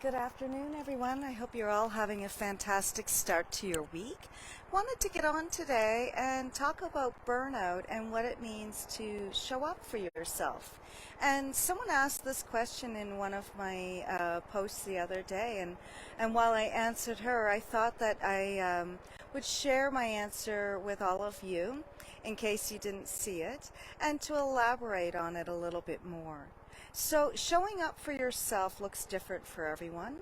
Good afternoon, everyone. I hope you're all having a fantastic start to your week. Wanted to get on today and talk about burnout and what it means to show up for yourself. And someone asked this question in one of my posts the other day, and while I answered her, I thought that I would share my answer with all of you in case you didn't see it, and to elaborate on it a little bit more. So showing up for yourself looks different for everyone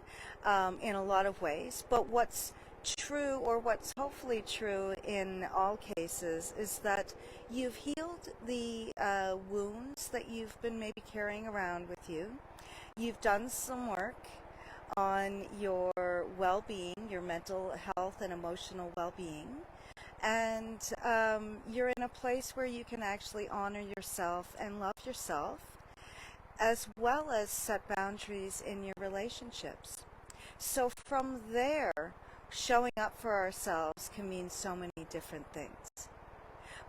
in a lot of ways, but what's true, or what's hopefully true in all cases, is that you've healed the wounds that you've been maybe carrying around with you. You've done some work on your well-being, your mental health and emotional well-being, and you're in a place where you can actually honor yourself and love yourself, as well as set boundaries in your relationships. So from there, showing up for ourselves can mean so many different things.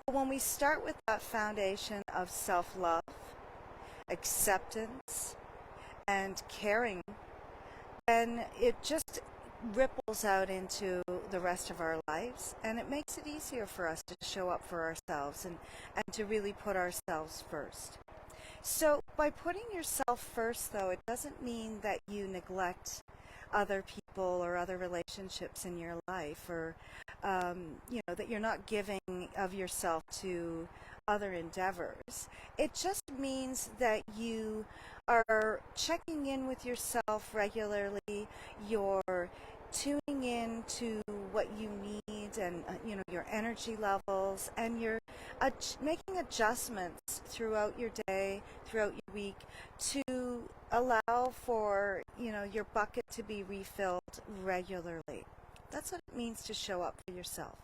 But when we start with that foundation of self-love, acceptance, and caring, then it just ripples out into the rest of our lives, and it makes it easier for us to show up for ourselves and to really put ourselves first. So by putting yourself first, though, it doesn't mean that you neglect other people or other relationships in your life, or that you're not giving of yourself to other endeavors. It just means that you are checking in with yourself regularly. You're tuning in to what you need, and your energy levels, and you're making adjustments throughout your day, throughout your week, to allow for your bucket to be refilled regularly. That's what it means to show up for yourself.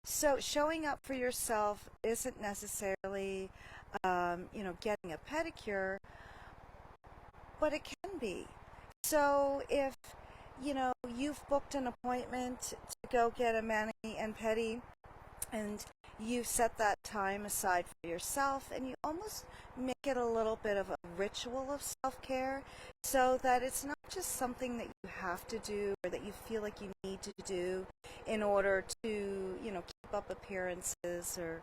So showing up for yourself isn't necessarily getting a pedicure, but it can be. So if you've booked an appointment to go get a mani and pedi, and you set that time aside for yourself, and you almost make it a little bit of a ritual of self-care, so that it's not just something that you have to do or that you feel like you need to do in order to keep up appearances, or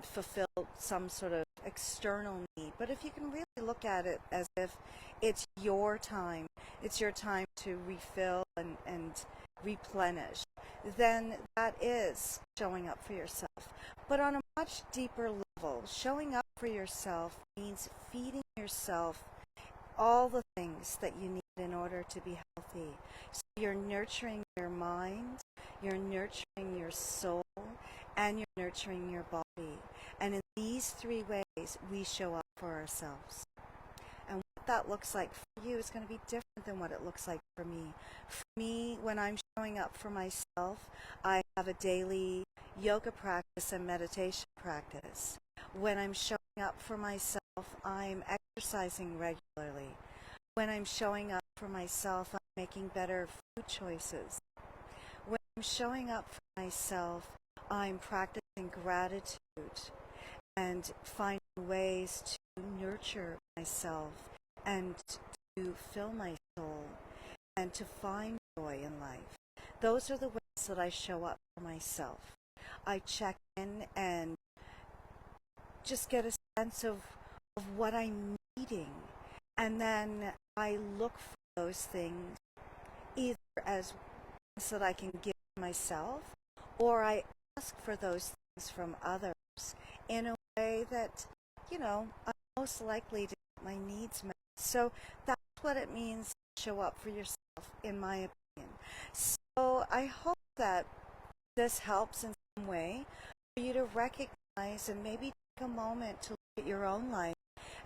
fulfill some sort of external need. But if you can really look at it as if it's your time to refill and replenish, then that is showing up for yourself. But on a much deeper level, showing up for yourself means feeding yourself all the things that you need in order to be healthy. So you're nurturing your mind, you're nurturing your soul, and you're nurturing your body. And in these three ways, we show up for ourselves. And what that looks like for you is going to be different than what it looks like for me. For me, when I'm showing up for myself, I have a daily yoga practice and meditation practice. When I'm showing up for myself, I'm exercising regularly. When I'm showing up for myself, I'm making better food choices. When I'm showing up for myself, I'm practicing gratitude and finding ways to nurture myself and to fill my soul and to find joy in life. Those are the ways that I show up for myself. I check in and just get a sense of what I'm needing, and then I look for those things either as things that I can give myself, or I ask for those things from others in a way that I'm most likely to get my needs met. So that's what it means to show up for yourself, in my opinion. So I hope that this helps in some way for you to recognize and maybe take a moment to look at your own life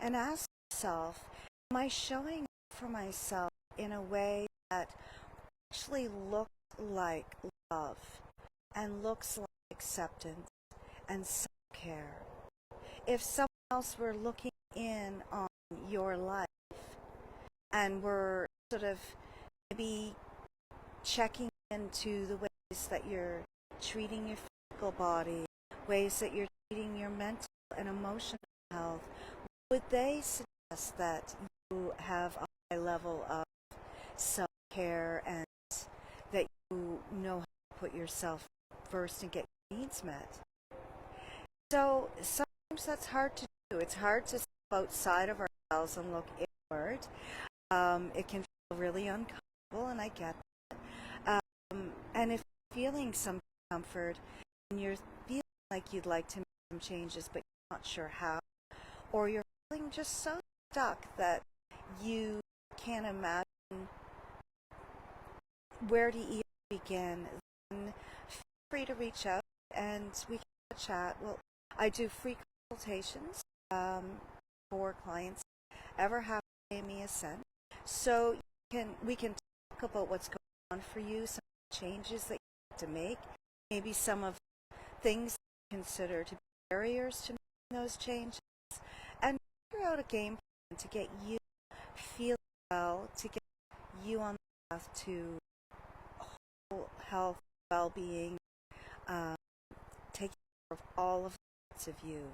and ask yourself, am I showing up for myself in a way that actually looks like love and looks like acceptance and self-care? If someone else were looking in on your life and were sort of maybe checking into the ways that you're treating your physical body, ways that you're treating your mental and emotional health, would they suggest that you have a high level of self-care and that you know how to put yourself first and get your needs met. So sometimes that's hard to do. It's hard to step outside of ourselves and look inward. It can feel really uncomfortable, and I get that. And if you're feeling some discomfort and you're feeling like you'd like to make some changes, but you're not sure how, or you're feeling just so stuck that you can't imagine where to even begin, then feel free to reach out and we can chat. Well, I do free consultations for clients ever have to pay me a cent. So we can talk about what's going on for you, some changes that you have to make, maybe some of the things you consider to be barriers to making those changes, and figure out a game plan to get you feeling well, to get you on the path to whole health, well-being, um, taking care of all of the parts of you.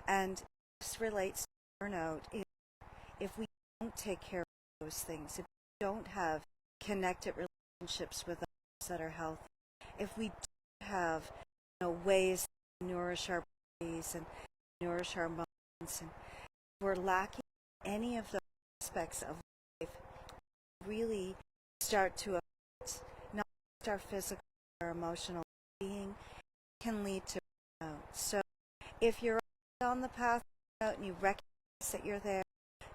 And this relates to burnout. If we don't take care of those things, if we don't have connected relationships with others that are healthy, if we don't have ways to nourish our bodies and nourish our minds, and we're lacking any of those aspects of life, really start to affect not just our physical or emotional being, can lead to burnout. So if you're on the path out and you recognize that you're there,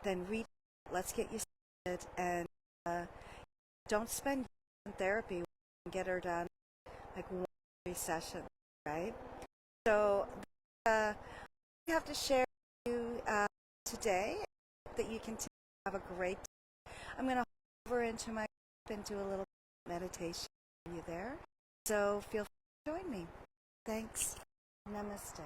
then reach out, let's get you started, and don't spend in therapy and get her done like 1 or 3 sessions, right? So I have to share with you today. I hope that you continue to have a great day. I'm going to over into my and do a little meditation for you there. So feel free to join me. Thanks. Namaste.